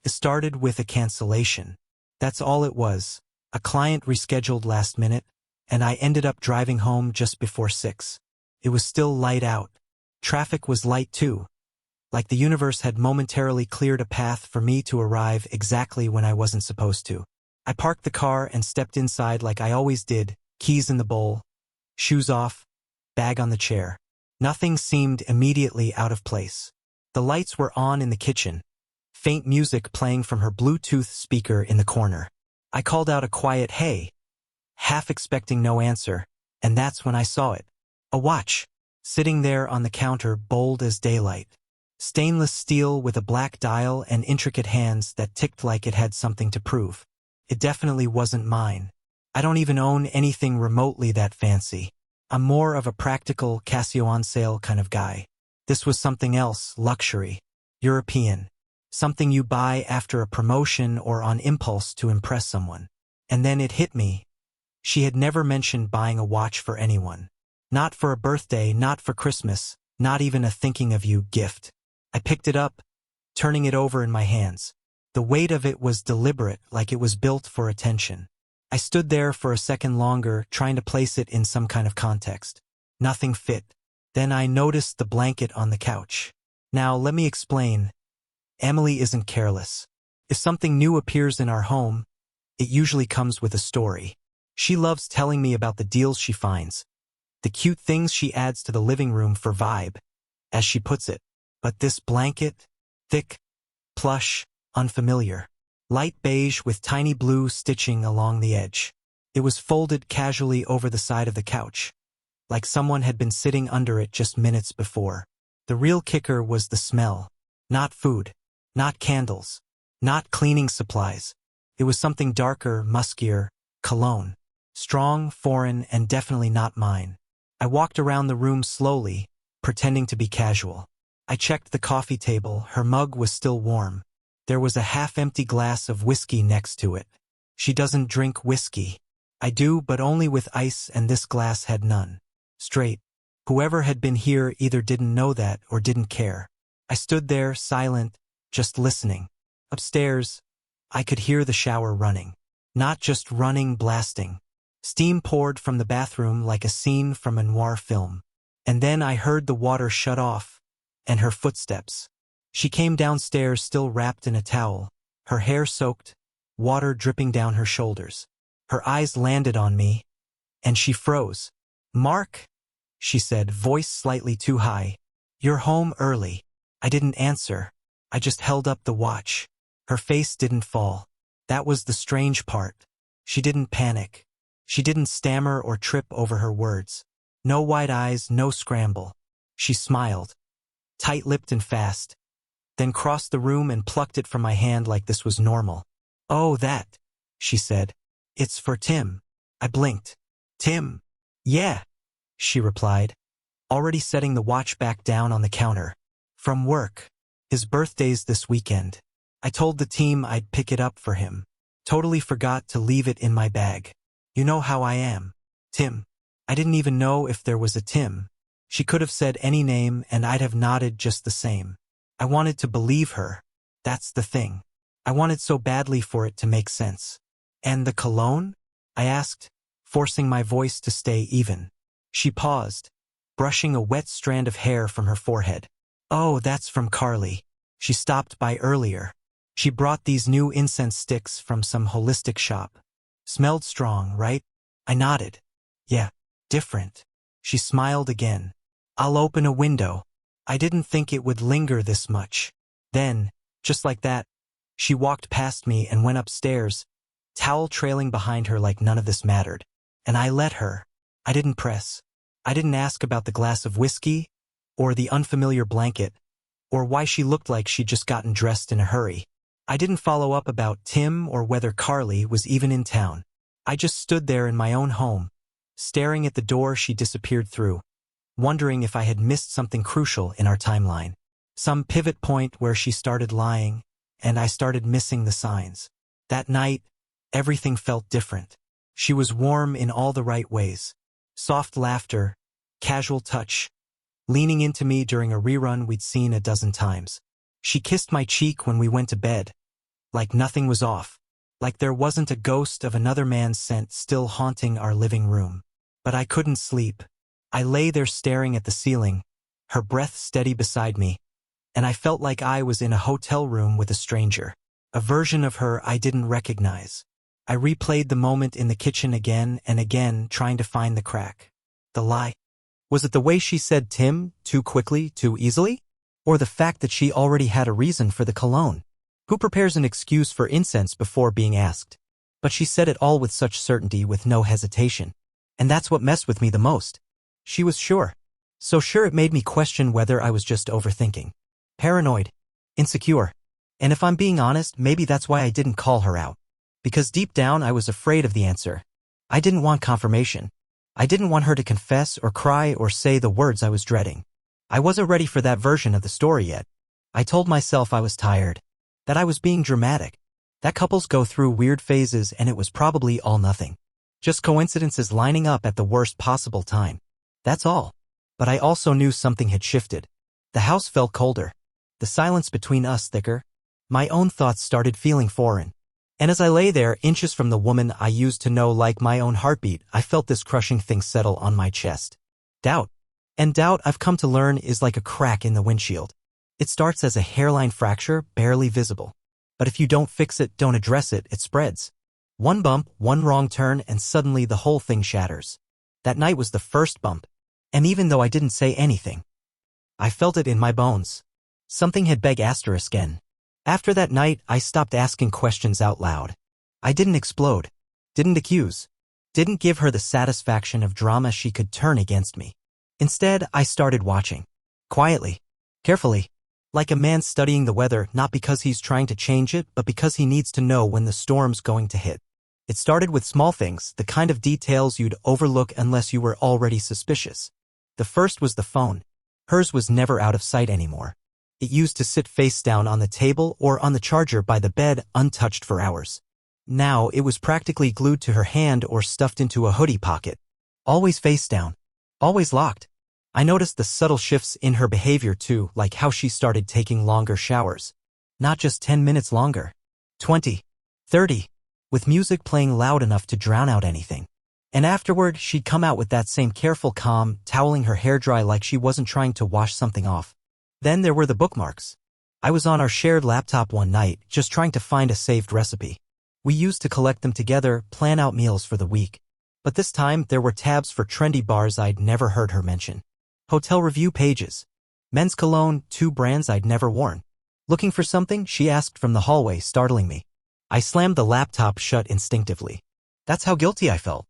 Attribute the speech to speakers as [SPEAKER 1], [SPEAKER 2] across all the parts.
[SPEAKER 1] It started with a cancellation. That's all it was. A client rescheduled last minute, and I ended up driving home just before 6. It was still light out. Traffic was light too. Like the universe had momentarily cleared a path for me to arrive exactly when I wasn't supposed to. I parked the car and stepped inside like I always did, keys in the bowl, shoes off, bag on the chair. Nothing seemed immediately out of place. The lights were on in the kitchen, faint music playing from her Bluetooth speaker in the corner. I called out a quiet "hey," half expecting no answer, and that's when I saw it. A watch, sitting there on the counter, bold as daylight. Stainless steel with a black dial and intricate hands that ticked like it had something to prove. It definitely wasn't mine. I don't even own anything remotely that fancy. I'm more of a practical Casio on sale kind of guy. This was something else, luxury, European. Something you buy after a promotion or on impulse to impress someone. And then it hit me. She had never mentioned buying a watch for anyone. Not for a birthday, not for Christmas, not even a thinking of you gift. I picked it up, turning it over in my hands. The weight of it was deliberate, like it was built for attention. I stood there for a second longer, trying to place it in some kind of context. Nothing fit. Then I noticed the blanket on the couch. Now, let me explain. Emily isn't careless. If something new appears in our home, it usually comes with a story. She loves telling me about the deals she finds, the cute things she adds to the living room for vibe, as she puts it. But this blanket, thick, plush, unfamiliar. Light beige with tiny blue stitching along the edge. It was folded casually over the side of the couch, like someone had been sitting under it just minutes before. The real kicker was the smell. Not food, not candles, not cleaning supplies. It was something darker, muskier, cologne. Strong, foreign, and definitely not mine. I walked around the room slowly, pretending to be casual. I checked the coffee table. Her mug was still warm. There was a half-empty glass of whiskey next to it. She doesn't drink whiskey. I do, but only with ice, and this glass had none. Straight. Whoever had been here either didn't know that or didn't care. I stood there, silent, just listening. Upstairs, I could hear the shower running. Not just running, blasting. Steam poured from the bathroom like a scene from a noir film. And then I heard the water shut off, and her footsteps. She came downstairs still wrapped in a towel, her hair soaked, water dripping down her shoulders. Her eyes landed on me, and she froze. "Mark," she said, voice slightly too high. "You're home early." I didn't answer. I just held up the watch. Her face didn't fall. That was the strange part. She didn't panic. She didn't stammer or trip over her words. No wide eyes, no scramble. She smiled, tight-lipped and fast, then crossed the room and plucked it from my hand like this was normal. "Oh, that," she said. "It's for Tim." I blinked. "Tim?" "Yeah," she replied, already setting the watch back down on the counter. "From work. His birthday's this weekend. I told the team I'd pick it up for him. Totally forgot to leave it in my bag. You know how I am. Tim." I didn't even know if there was a Tim. She could have said any name and I'd have nodded just the same. I wanted to believe her. That's the thing. I wanted so badly for it to make sense. "And the cologne?" I asked, forcing my voice to stay even. She paused, brushing a wet strand of hair from her forehead. "Oh, that's from Carly. She stopped by earlier. She brought these new incense sticks from some holistic shop. Smelled strong, right?" I nodded. "Yeah, different." She smiled again. "I'll open a window." I didn't think it would linger this much. Then, just like that, she walked past me and went upstairs, towel trailing behind her like none of this mattered. And I let her. I didn't press. I didn't ask about the glass of whiskey, or the unfamiliar blanket, or why she looked like she'd just gotten dressed in a hurry. I didn't follow up about Tim or whether Carly was even in town. I just stood there in my own home, staring at the door she disappeared through, wondering if I had missed something crucial in our timeline. Some pivot point where she started lying, and I started missing the signs. That night, everything felt different. She was warm in all the right ways. Soft laughter, casual touch, leaning into me during a rerun we'd seen a dozen times. She kissed my cheek when we went to bed, Like nothing was off. Like there wasn't a ghost of another man's scent still haunting our living room. But I couldn't sleep. I lay there staring at the ceiling, her breath steady beside me, and I felt like I was in a hotel room with a stranger, a version of her I didn't recognize. I replayed the moment in the kitchen again and again, trying to find the crack. The lie. Was it the way she said Tim, too quickly, too easily? Or the fact that she already had a reason for the cologne? Who prepares an excuse for incense before being asked? But she said it all with such certainty, with no hesitation. And that's what messed with me the most. She was sure. So sure it made me question whether I was just overthinking. Paranoid. Insecure. And if I'm being honest, maybe that's why I didn't call her out. Because deep down I was afraid of the answer. I didn't want confirmation. I didn't want her to confess or cry or say the words I was dreading. I wasn't ready for that version of the story yet. I told myself I was tired. That I was being dramatic. That couples go through weird phases and it was probably all nothing. Just coincidences lining up at the worst possible time. That's all. But I also knew something had shifted. The house felt colder. The silence between us thicker. My own thoughts started feeling foreign. And as I lay there, inches from the woman I used to know like my own heartbeat, I felt this crushing thing settle on my chest. Doubt. And doubt, I've come to learn, is like a crack in the windshield. It starts as a hairline fracture, barely visible. But if you don't fix it, don't address it, it spreads. One bump, one wrong turn, and suddenly the whole thing shatters. That night was the first bump. And even though I didn't say anything, I felt it in my bones. Something had begged again. After that night, I stopped asking questions out loud. I didn't explode. Didn't accuse. Didn't give her the satisfaction of drama she could turn against me. Instead, I started watching. Quietly. Carefully. Like a man studying the weather, not because he's trying to change it, but because he needs to know when the storm's going to hit. It started with small things, the kind of details you'd overlook unless you were already suspicious. The first was the phone. Hers was never out of sight anymore. It used to sit face down on the table or on the charger by the bed, untouched for hours. Now it was practically glued to her hand or stuffed into a hoodie pocket. Always face down. Always locked. I noticed the subtle shifts in her behavior too, like how she started taking longer showers. Not just 10 minutes longer. 20. 30. With music playing loud enough to drown out anything. And afterward, she'd come out with that same careful calm, toweling her hair dry like she wasn't trying to wash something off. Then there were the bookmarks. I was on our shared laptop one night, just trying to find a saved recipe. We used to collect them together, plan out meals for the week. But this time, there were tabs for trendy bars I'd never heard her mention. Hotel review pages. Men's cologne, 2 brands I'd never worn. Looking for something, she asked from the hallway, startling me. I slammed the laptop shut instinctively. That's how guilty I felt.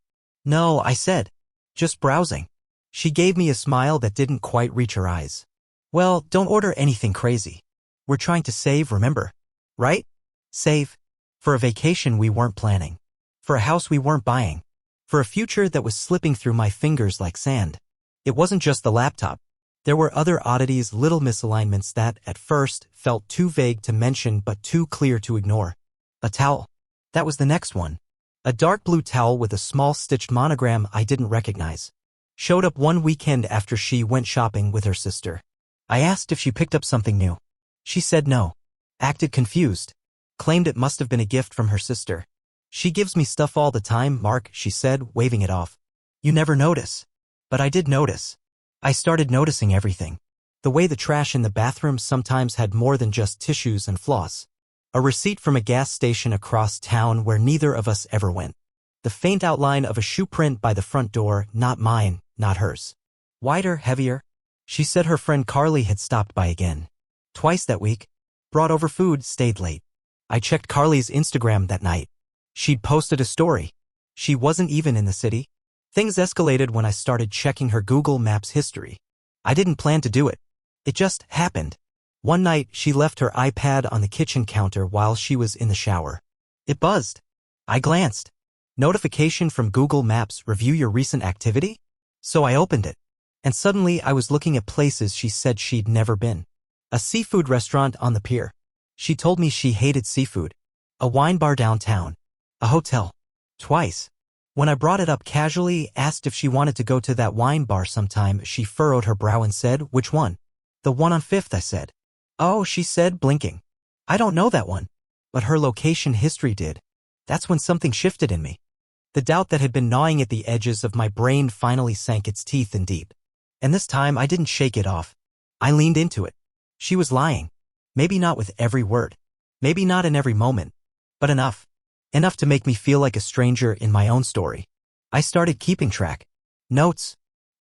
[SPEAKER 1] No, I said. Just browsing. She gave me a smile that didn't quite reach her eyes. Well, don't order anything crazy. We're trying to save, remember? Right? Save. For a vacation we weren't planning. For a house we weren't buying. For a future that was slipping through my fingers like sand. It wasn't just the laptop. There were other oddities, little misalignments that, at first, felt too vague to mention but too clear to ignore. A towel. That was the next one. A dark blue towel with a small stitched monogram I didn't recognize. Showed up one weekend after she went shopping with her sister. I asked if she picked up something new. She said no. Acted confused. Claimed it must have been a gift from her sister. She gives me stuff all the time, Mark, she said, waving it off. You never notice. But I did notice. I started noticing everything. The way the trash in the bathroom sometimes had more than just tissues and floss. A receipt from a gas station across town where neither of us ever went. The faint outline of a shoe print by the front door, not mine, not hers. Wider, heavier. She said her friend Carly had stopped by again. Twice that week. Brought over food, stayed late. I checked Carly's Instagram that night. She'd posted a story. She wasn't even in the city. Things escalated when I started checking her Google Maps history. I didn't plan to do it. It just happened. One night, she left her iPad on the kitchen counter while she was in the shower. It buzzed. I glanced. Notification from Google Maps, review your recent activity? So I opened it. And suddenly I was looking at places she said she'd never been. A seafood restaurant on the pier. She told me she hated seafood. A wine bar downtown. A hotel. Twice. When I brought it up casually, asked if she wanted to go to that wine bar sometime, she furrowed her brow and said, which one? The one on 5th, I said. Oh, she said, blinking. I don't know that one. but her location history did. That's when something shifted in me. The doubt that had been gnawing at the edges of my brain finally sank its teeth in deep. And this time I didn't shake it off. I leaned into it. She was lying. Maybe not with every word. Maybe not in every moment. But enough. Enough to make me feel like a stranger in my own story. I started keeping track. Notes. ****.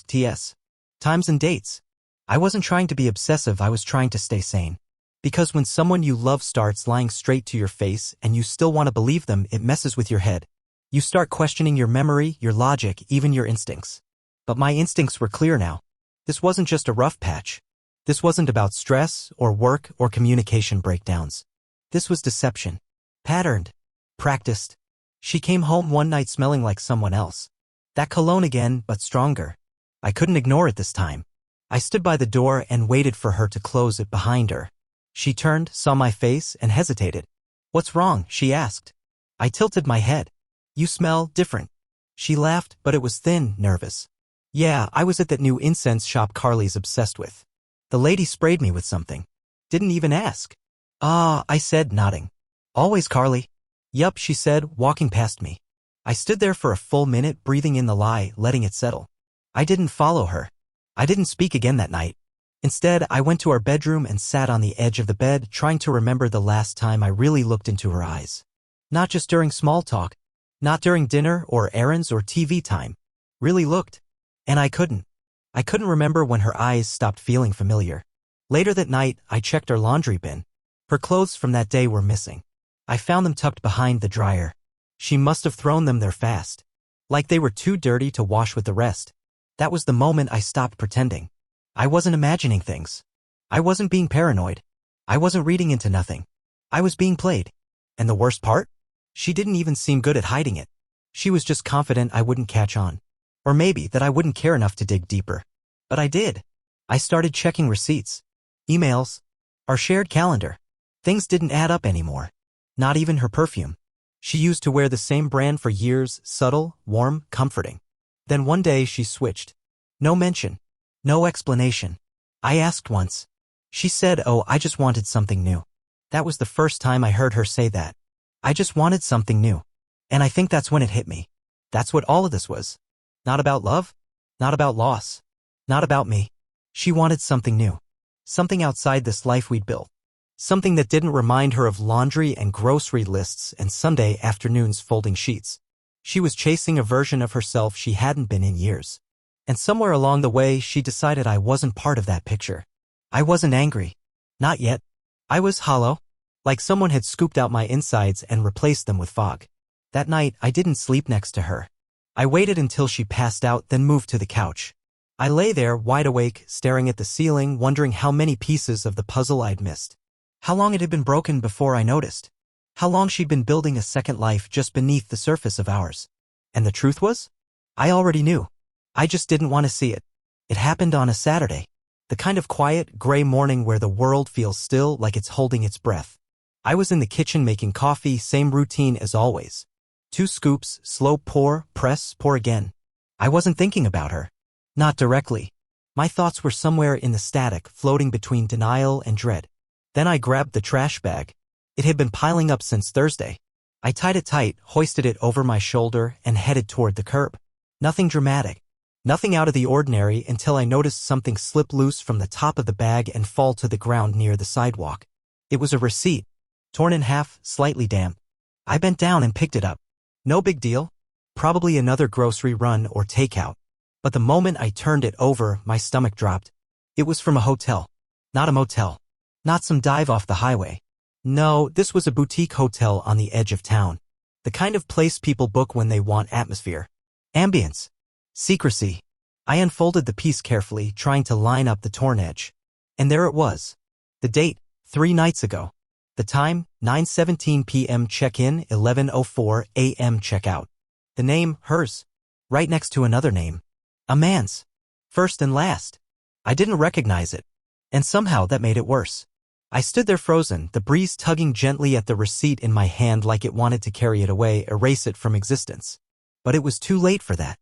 [SPEAKER 1] TS. Times and dates. I wasn't trying to be obsessive, I was trying to stay sane. Because when someone you love starts lying straight to your face and you still want to believe them, it messes with your head. You start questioning your memory, your logic, even your instincts. But my instincts were clear now. This wasn't just a rough patch. This wasn't about stress or work or communication breakdowns. This was deception. Patterned. Practiced. She came home one night smelling like someone else. That cologne again, but stronger. I couldn't ignore it this time. I stood by the door and waited for her to close it behind her. She turned, saw my face, and hesitated. "What's wrong?" she asked. I tilted my head. "You smell different." She laughed, but it was thin, nervous. "Yeah, I was at that new incense shop Carly's obsessed with. The lady sprayed me with something. Didn't even ask." "Ah," I said, nodding. "Always Carly?" "Yup," she said, walking past me. I stood there for a full minute, breathing in the lie, letting it settle. I didn't follow her. I didn't speak again that night. Instead, I went to our bedroom and sat on the edge of the bed, trying to remember the last time I really looked into her eyes. Not just during small talk. Not during dinner or errands or TV time. Really looked. And I couldn't. I couldn't remember when her eyes stopped feeling familiar. Later that night, I checked our laundry bin. Her clothes from that day were missing. I found them tucked behind the dryer. She must have thrown them there fast. Like they were too dirty to wash with the rest. That was the moment I stopped pretending. I wasn't imagining things. I wasn't being paranoid. I wasn't reading into nothing. I was being played. And the worst part? She didn't even seem good at hiding it. She was just confident I wouldn't catch on. Or maybe that I wouldn't care enough to dig deeper. But I did. I started checking receipts. Emails. Our shared calendar. Things didn't add up anymore. Not even her perfume. She used to wear the same brand for years, subtle, warm, comforting. Then one day she switched. No mention. No explanation. I asked once. She said, "Oh, I just wanted something new." That was the first time I heard her say that. I just wanted something new. And I think that's when it hit me. That's what all of this was. Not about love. Not about loss. Not about me. She wanted something new. Something outside this life we'd built. Something that didn't remind her of laundry and grocery lists and Sunday afternoons folding sheets. She was chasing a version of herself she hadn't been in years. And somewhere along the way, she decided I wasn't part of that picture. I wasn't angry. Not yet. I was hollow. Like someone had scooped out my insides and replaced them with fog. That night, I didn't sleep next to her. I waited until she passed out, then moved to the couch. I lay there, wide awake, staring at the ceiling, wondering how many pieces of the puzzle I'd missed. How long it had been broken before I noticed. How long she'd been building a second life just beneath the surface of ours. And the truth was? I already knew. I just didn't want to see it. It happened on a Saturday. The kind of quiet, gray morning where the world feels still, like it's holding its breath. I was in the kitchen making coffee, same routine as always. 2 scoops, slow pour, press, pour again. I wasn't thinking about her. Not directly. My thoughts were somewhere in the static, floating between denial and dread. Then I grabbed the trash bag. It had been piling up since Thursday. I tied it tight, hoisted it over my shoulder, and headed toward the curb. Nothing dramatic. Nothing out of the ordinary until I noticed something slip loose from the top of the bag and fall to the ground near the sidewalk. It was a receipt. Torn in half, slightly damp. I bent down and picked it up. No big deal. Probably another grocery run or takeout. But the moment I turned it over, my stomach dropped. It was from a hotel. Not a motel. Not some dive off the highway. No, this was a boutique hotel on the edge of town. The kind of place people book when they want atmosphere. Ambience. Secrecy. I unfolded the piece carefully, trying to line up the torn edge. And there it was. The date, 3 nights ago. The time, 9:17 p.m. check-in, 11:04 a.m. check-out. The name, hers. Right next to another name. A man's. First and last. I didn't recognize it. And somehow that made it worse. I stood there frozen, the breeze tugging gently at the receipt in my hand like it wanted to carry it away, erase it from existence. But it was too late for that.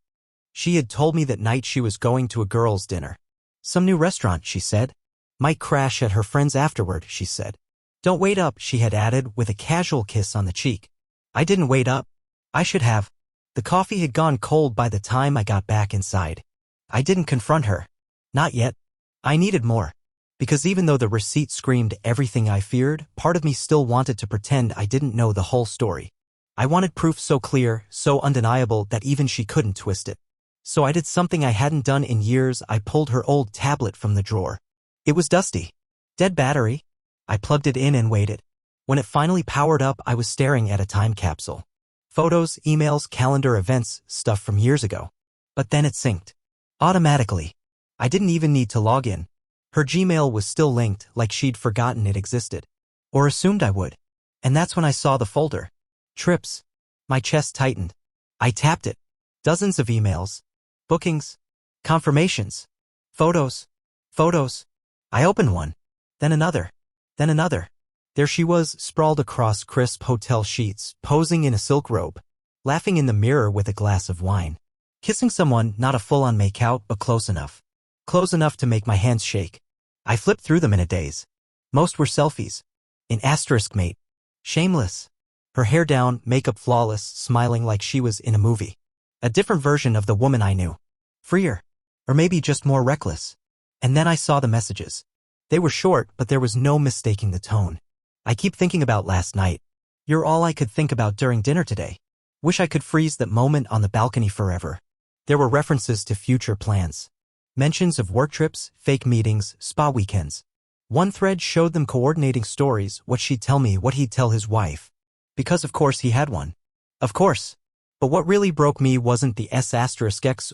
[SPEAKER 1] She had told me that night she was going to a girls' dinner. Some new restaurant, she said. Might crash at her friend's afterward, she said. Don't wait up, she had added with a casual kiss on the cheek. I didn't wait up. I should have. The coffee had gone cold by the time I got back inside. I didn't confront her. Not yet. I needed more. Because even though the receipt screamed everything I feared, part of me still wanted to pretend I didn't know the whole story. I wanted proof so clear, so undeniable that even she couldn't twist it. So I did something I hadn't done in years. I pulled her old tablet from the drawer. It was dusty. Dead battery. I plugged it in and waited. When it finally powered up, I was staring at a time capsule. Photos, emails, calendar, events, stuff from years ago. But then it synced. Automatically. I didn't even need to log in. Her Gmail was still linked, like she'd forgotten it existed. Or assumed I would. And that's when I saw the folder. Trips. My chest tightened. I tapped it. Dozens of emails. Bookings. Confirmations. Photos. Photos. I opened one. Then another. Then another. There she was, sprawled across crisp hotel sheets, posing in a silk robe, laughing in the mirror with a glass of wine. Kissing someone, not a full-on make-out, but close enough. Close enough to make my hands shake. I flipped through them in a daze. Most were selfies. In asterisk mate. Shameless. Her hair down, makeup flawless, smiling like she was in a movie. A different version of the woman I knew. Freer. Or maybe just more reckless. And then I saw the messages. They were short, but there was no mistaking the tone. I keep thinking about last night. You're all I could think about during dinner today. Wish I could freeze that moment on the balcony forever. There were references to future plans. Mentions of work trips, fake meetings, spa weekends. One thread showed them coordinating stories, what she'd tell me, what he'd tell his wife. Because of course he had one. Of course. But what really broke me wasn't the S*X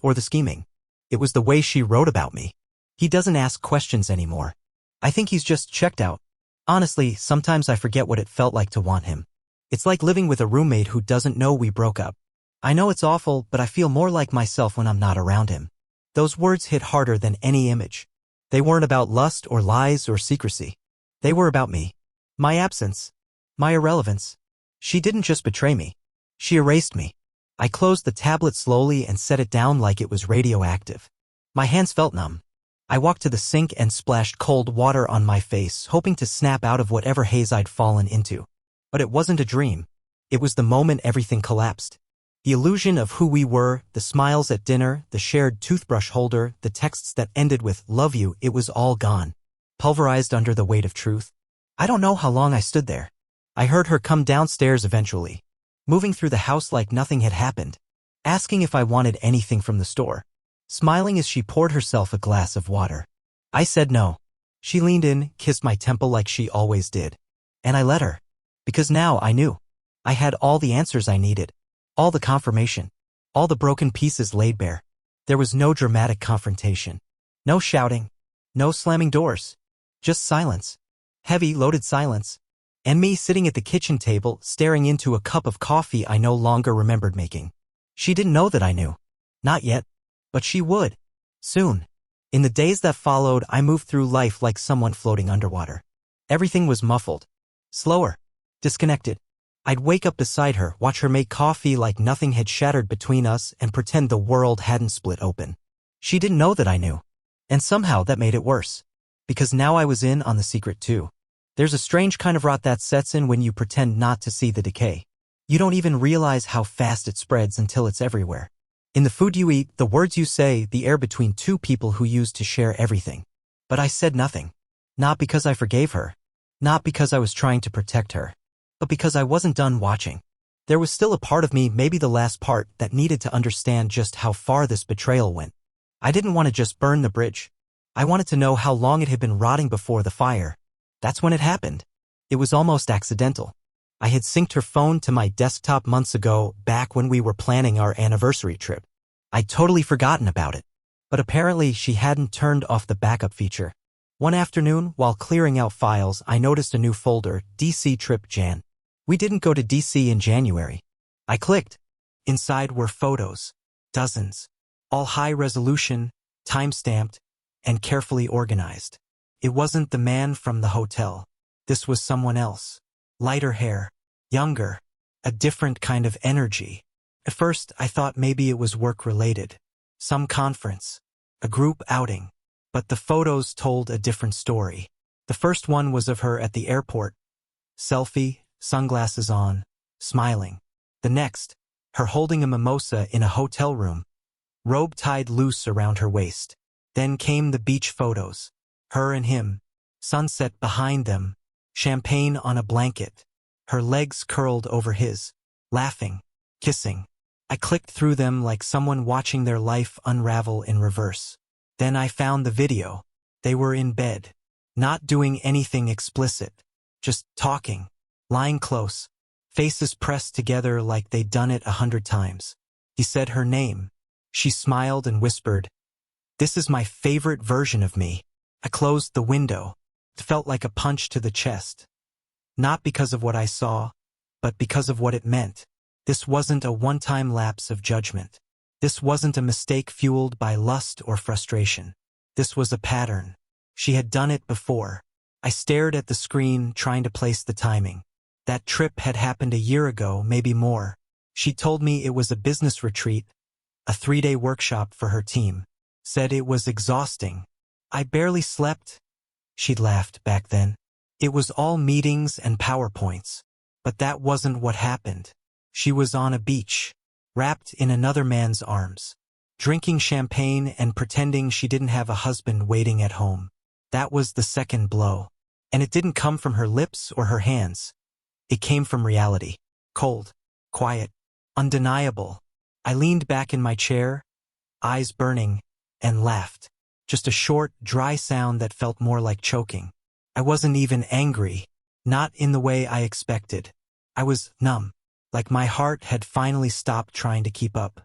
[SPEAKER 1] or the scheming. It was the way she wrote about me. He doesn't ask questions anymore. I think he's just checked out. Honestly, sometimes I forget what it felt like to want him. It's like living with a roommate who doesn't know we broke up. I know it's awful, but I feel more like myself when I'm not around him. Those words hit harder than any image. They weren't about lust or lies or secrecy. They were about me. My absence. My irrelevance. She didn't just betray me. She erased me. I closed the tablet slowly and set it down like it was radioactive. My hands felt numb. I walked to the sink and splashed cold water on my face, hoping to snap out of whatever haze I'd fallen into. But it wasn't a dream. It was the moment everything collapsed. The illusion of who we were, the smiles at dinner, the shared toothbrush holder, the texts that ended with "love you," it was all gone. Pulverized under the weight of truth. I don't know how long I stood there. I heard her come downstairs eventually, moving through the house like nothing had happened, asking if I wanted anything from the store, smiling as she poured herself a glass of water. I said no. She leaned in, kissed my temple like she always did. And I let her. Because now I knew. I had all the answers I needed. All the confirmation. All the broken pieces laid bare. There was no dramatic confrontation. No shouting. No slamming doors. Just silence. Heavy, loaded silence. And me sitting at the kitchen table, staring into a cup of coffee I no longer remembered making. She didn't know that I knew. Not yet. But she would. Soon. In the days that followed, I moved through life like someone floating underwater. Everything was muffled. Slower. Disconnected. I'd wake up beside her, watch her make coffee like nothing had shattered between us, and pretend the world hadn't split open. She didn't know that I knew. And somehow that made it worse. Because now I was in on the secret too. There's a strange kind of rot that sets in when you pretend not to see the decay. You don't even realize how fast it spreads until it's everywhere. In the food you eat, the words you say, the air between two people who used to share everything. But I said nothing. Not because I forgave her. Not because I was trying to protect her. But because I wasn't done watching. There was still a part of me, maybe the last part, that needed to understand just how far this betrayal went. I didn't want to just burn the bridge. I wanted to know how long it had been rotting before the fire. That's when it happened. It was almost accidental. I had synced her phone to my desktop months ago, back when we were planning our anniversary trip. I'd totally forgotten about it. But apparently she hadn't turned off the backup feature. One afternoon, while clearing out files, I noticed a new folder, DC Trip Jan. We didn't go to DC in January. I clicked. Inside were photos. Dozens. All high resolution, time-stamped, and carefully organized. It wasn't the man from the hotel. This was someone else. Lighter hair. Younger. A different kind of energy. At first, I thought maybe it was work-related. Some conference. A group outing. But the photos told a different story. The first one was of her at the airport, selfie, sunglasses on, smiling. The next, her holding a mimosa in a hotel room, robe tied loose around her waist. Then came the beach photos. Her and him, sunset behind them, champagne on a blanket, her legs curled over his, laughing, kissing. I clicked through them like someone watching their life unravel in reverse. Then I found the video. They were in bed, not doing anything explicit, just talking, lying close, faces pressed together like they'd done it 100 times. He said her name. She smiled and whispered, "This is my favorite version of me." I closed the window. It felt like a punch to the chest. Not because of what I saw, but because of what it meant. This wasn't a one-time lapse of judgment. This wasn't a mistake fueled by lust or frustration. This was a pattern. She had done it before. I stared at the screen, trying to place the timing. That trip had happened a year ago, maybe more. She told me it was a business retreat, a 3-day workshop for her team. Said it was exhausting. I barely slept. She'd laughed back then. It was all meetings and PowerPoints. But that wasn't what happened. She was on a beach, wrapped in another man's arms, drinking champagne and pretending she didn't have a husband waiting at home. That was the second blow. And it didn't come from her lips or her hands. It came from reality. Cold, quiet, undeniable. I leaned back in my chair, eyes burning, and laughed. Just a short, dry sound that felt more like choking. I wasn't even angry, not in the way I expected. I was numb, like my heart had finally stopped trying to keep up.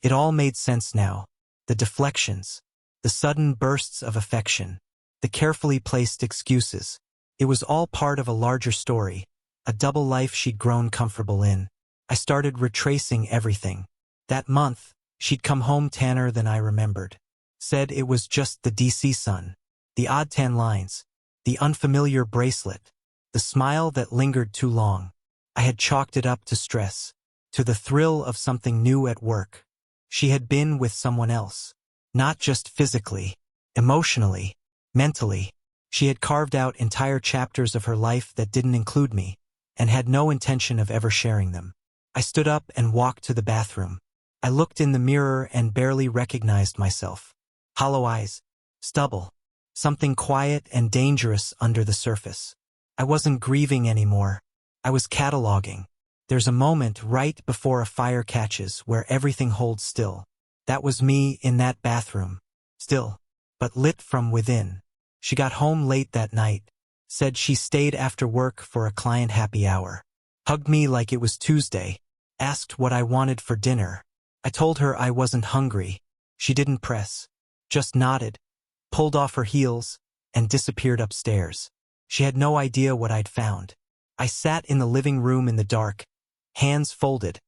[SPEAKER 1] It all made sense now. The deflections, the sudden bursts of affection, the carefully placed excuses. It was all part of a larger story, a double life she'd grown comfortable in. I started retracing everything. That month, she'd come home tanner than I remembered. Said it was just the DC sun, the odd tan lines, the unfamiliar bracelet, the smile that lingered too long. I had chalked it up to stress, to the thrill of something new at work. She had been with someone else, not just physically, emotionally, mentally. She had carved out entire chapters of her life that didn't include me, and had no intention of ever sharing them. I stood up and walked to the bathroom. I looked in the mirror and barely recognized myself. Hollow eyes, stubble, something quiet and dangerous under the surface. I wasn't grieving anymore. I was cataloging. There's a moment right before a fire catches where everything holds still. That was me in that bathroom. Still, but lit from within. She got home late that night. Said she stayed after work for a client happy hour. Hugged me like it was Tuesday. Asked what I wanted for dinner. I told her I wasn't hungry. She didn't press. Just nodded, pulled off her heels, and disappeared upstairs. She had no idea what I'd found. I sat in the living room in the dark, hands folded,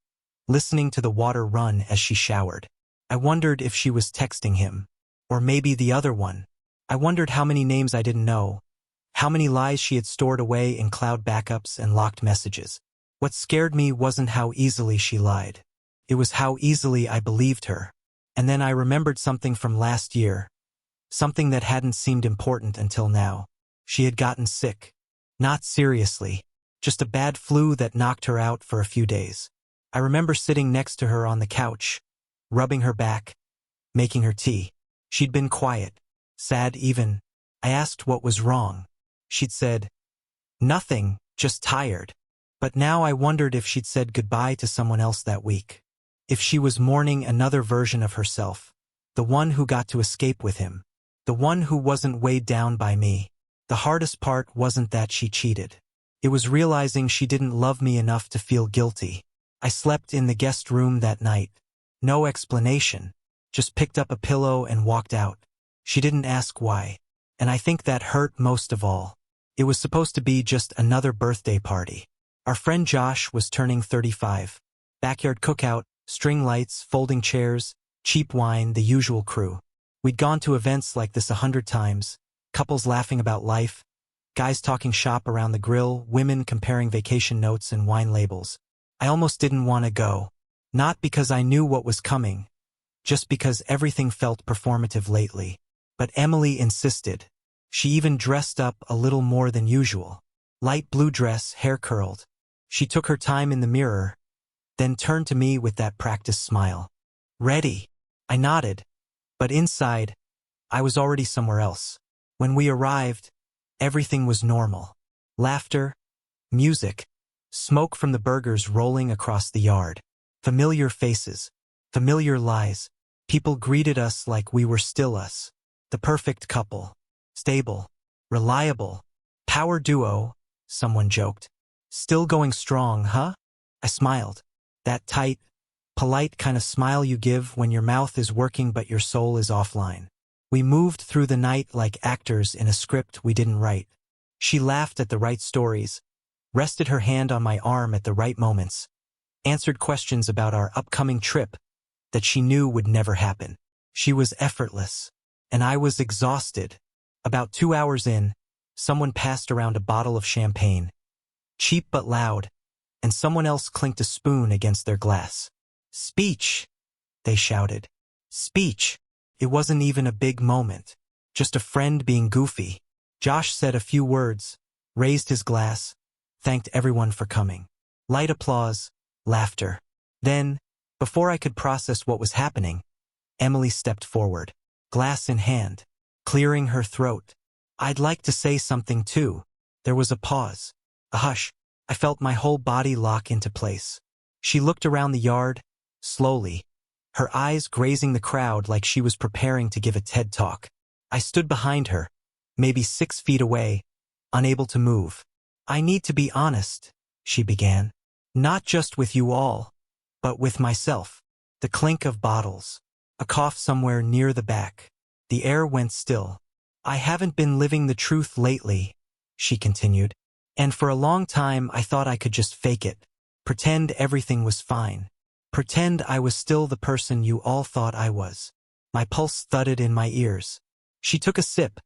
[SPEAKER 1] listening to the water run as she showered. I wondered if she was texting him, or maybe the other one. I wondered how many names I didn't know, how many lies she had stored away in cloud backups and locked messages. What scared me wasn't how easily she lied. It was how easily I believed her. And then I remembered something from last year, something that hadn't seemed important until now. She had gotten sick. Not seriously, just a bad flu that knocked her out for a few days. I remember sitting next to her on the couch, rubbing her back, making her tea. She'd been quiet, sad even. I asked what was wrong. She'd said, "Nothing, just tired." But now I wondered if she'd said goodbye to someone else that week. If she was mourning another version of herself, the one who got to escape with him, the one who wasn't weighed down by me. The hardest part wasn't that she cheated. It was realizing she didn't love me enough to feel guilty. I slept in the guest room that night. No explanation. Just picked up a pillow and walked out. She didn't ask why. And I think that hurt most of all. It was supposed to be just another birthday party. Our friend Josh was turning 35. Backyard cookout, string lights, folding chairs, cheap wine, the usual crew. We'd gone to events like this 100 times, couples laughing about life, guys talking shop around the grill, women comparing vacation notes and wine labels. I almost didn't want to go. Not because I knew what was coming, just because everything felt performative lately. But Emily insisted. She even dressed up a little more than usual. Light blue dress, hair curled. She took her time in the mirror, then turned to me with that practiced smile. Ready? I nodded, but inside, I was already somewhere else. When we arrived, everything was normal. Laughter, music, smoke from the burgers rolling across the yard. Familiar faces, familiar lies. People greeted us like we were still us. The perfect couple. Stable, reliable, power duo, someone joked. Still going strong, huh? I smiled. That tight, polite kind of smile you give when your mouth is working but your soul is offline. We moved through the night like actors in a script we didn't write. She laughed at the right stories, rested her hand on my arm at the right moments, answered questions about our upcoming trip that she knew would never happen. She was effortless, and I was exhausted. About 2 hours in, someone passed around a bottle of champagne. Cheap but loud, and someone else clinked a spoon against their glass. Speech, they shouted. Speech. It wasn't even a big moment, just a friend being goofy. Josh said a few words, raised his glass, thanked everyone for coming. Light applause, laughter. Then, before I could process what was happening, Emily stepped forward, glass in hand, clearing her throat. I'd like to say something too. There was a pause, a hush. I felt my whole body lock into place. She looked around the yard, slowly, her eyes grazing the crowd like she was preparing to give a TED talk. I stood behind her, maybe 6 feet away, unable to move. I need to be honest, she began. Not just with you all, but with myself. The clink of bottles, a cough somewhere near the back. The air went still. I haven't been living the truth lately, she continued. And for a long time I thought I could just fake it, pretend everything was fine. Pretend I was still the person you all thought I was. My pulse thudded in my ears. She took a sip,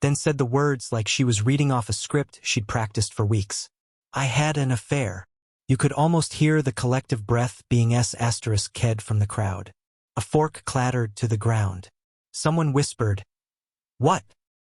[SPEAKER 1] then said the words like she was reading off a script she'd practiced for weeks. I had an affair. You could almost hear the collective breath being S**ked from the crowd. A fork clattered to the ground. Someone whispered, "What?"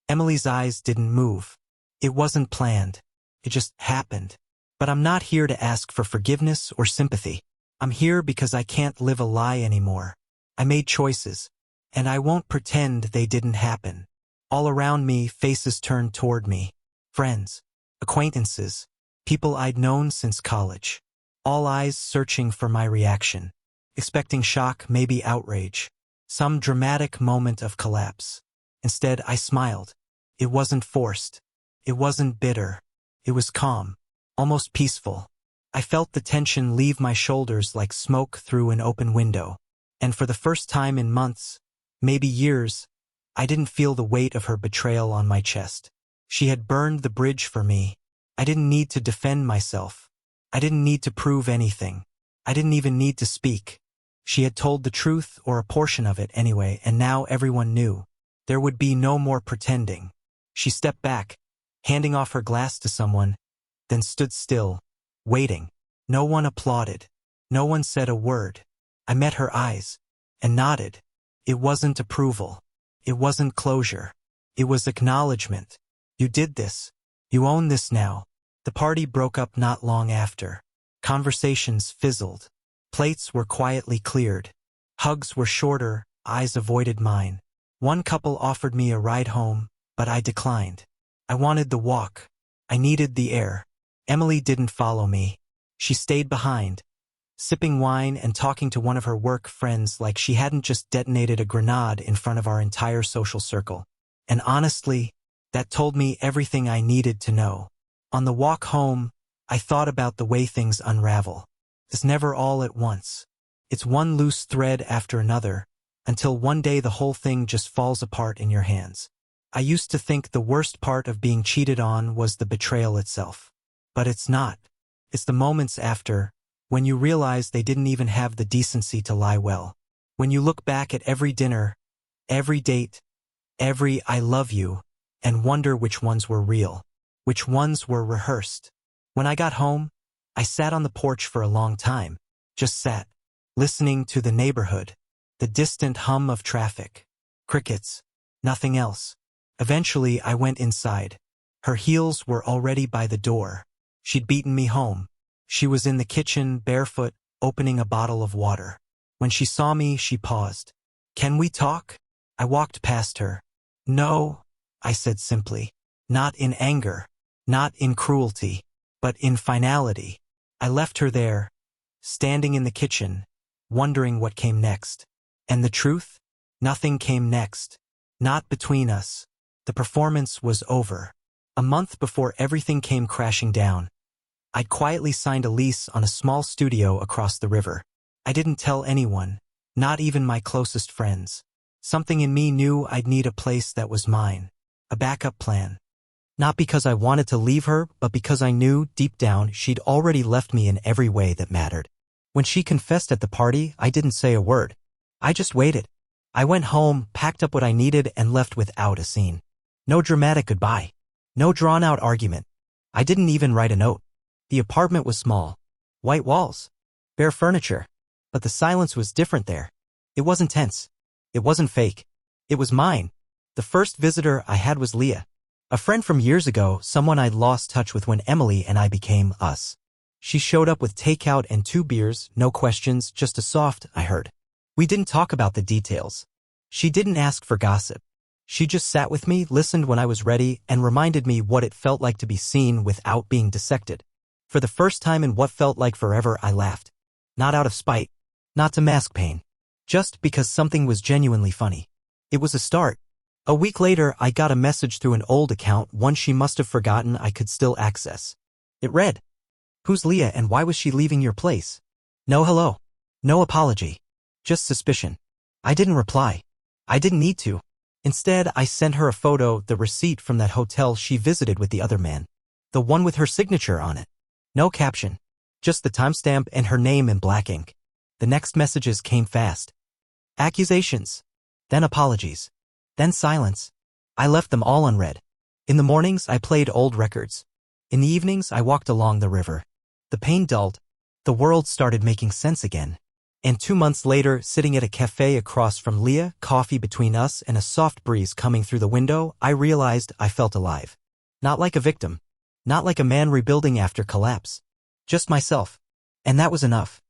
[SPEAKER 1] Emily's eyes didn't move. It wasn't planned. It just happened. But I'm not here to ask for forgiveness or sympathy. I'm here because I can't live a lie anymore. I made choices, and I won't pretend they didn't happen. All around me, faces turned toward me. Friends, acquaintances, people I'd known since college. All eyes searching for my reaction, expecting shock, maybe outrage, some dramatic moment of collapse. Instead, I smiled. It wasn't forced. It wasn't bitter. It was calm, almost peaceful. I felt the tension leave my shoulders like smoke through an open window. And for the first time in months, maybe years, I didn't feel the weight of her betrayal on my chest. She had burned the bridge for me. I didn't need to defend myself. I didn't need to prove anything. I didn't even need to speak. She had told the truth, or a portion of it anyway, and now everyone knew. There would be no more pretending. She stepped back, handing off her glass to someone, then stood still, waiting. No one applauded. No one said a word. I met her eyes, and nodded. It wasn't approval. It wasn't closure. It was acknowledgement. You did this. You own this now. The party broke up not long after. Conversations fizzled. Plates were quietly cleared. Hugs were shorter, eyes avoided mine. One couple offered me a ride home, but I declined. I wanted the walk. I needed the air. Emily didn't follow me. She stayed behind, sipping wine and talking to one of her work friends like she hadn't just detonated a grenade in front of our entire social circle. And honestly, that told me everything I needed to know. On the walk home, I thought about the way things unravel. It's never all at once. It's one loose thread after another, until one day the whole thing just falls apart in your hands. I used to think the worst part of being cheated on was the betrayal itself. But it's not. It's the moments after, when you realize they didn't even have the decency to lie well. When you look back at every dinner, every date, every "I love you," and wonder which ones were real, which ones were rehearsed. When I got home, I sat on the porch for a long time, just sat, listening to the neighborhood, the distant hum of traffic, crickets, nothing else. Eventually, I went inside. Her heels were already by the door. She'd beaten me home. She was in the kitchen, barefoot, opening a bottle of water. When she saw me, she paused. "Can we talk?" I walked past her. "No," I said simply. Not in anger, not in cruelty, but in finality. I left her there, standing in the kitchen, wondering what came next. And the truth? Nothing came next. Not between us. The performance was over. A month before everything came crashing down, I'd quietly signed a lease on a small studio across the river. I didn't tell anyone, not even my closest friends. Something in me knew I'd need a place that was mine, a backup plan. Not because I wanted to leave her, but because I knew, deep down, she'd already left me in every way that mattered. When she confessed at the party, I didn't say a word. I just waited. I went home, packed up what I needed, and left without a scene. No dramatic goodbye. No drawn-out argument. I didn't even write a note. The apartment was small. White walls. Bare furniture. But the silence was different there. It wasn't tense. It wasn't fake. It was mine. The first visitor I had was Leah. A friend from years ago, someone I'd lost touch with when Emily and I became us. She showed up with takeout and 2 beers, no questions, just a soft, "I heard." We didn't talk about the details. She didn't ask for gossip. She just sat with me, listened when I was ready, and reminded me what it felt like to be seen without being dissected. For the first time in what felt like forever, I laughed. Not out of spite. Not to mask pain. Just because something was genuinely funny. It was a start. A week later, I got a message through an old account, one she must have forgotten I could still access. It read, "Who's Leah and why was she leaving your place?" No hello. No apology. Just suspicion. I didn't reply. I didn't need to. Instead, I sent her a photo, the receipt from that hotel she visited with the other man. The one with her signature on it. No caption. Just the timestamp and her name in black ink. The next messages came fast. Accusations. Then apologies. Then silence. I left them all unread. In the mornings, I played old records. In the evenings, I walked along the river. The pain dulled. The world started making sense again. And 2 months later, sitting at a cafe across from Leah, coffee between us and a soft breeze coming through the window, I realized I felt alive. Not like a victim. Not like a man rebuilding after collapse. Just myself. And that was enough.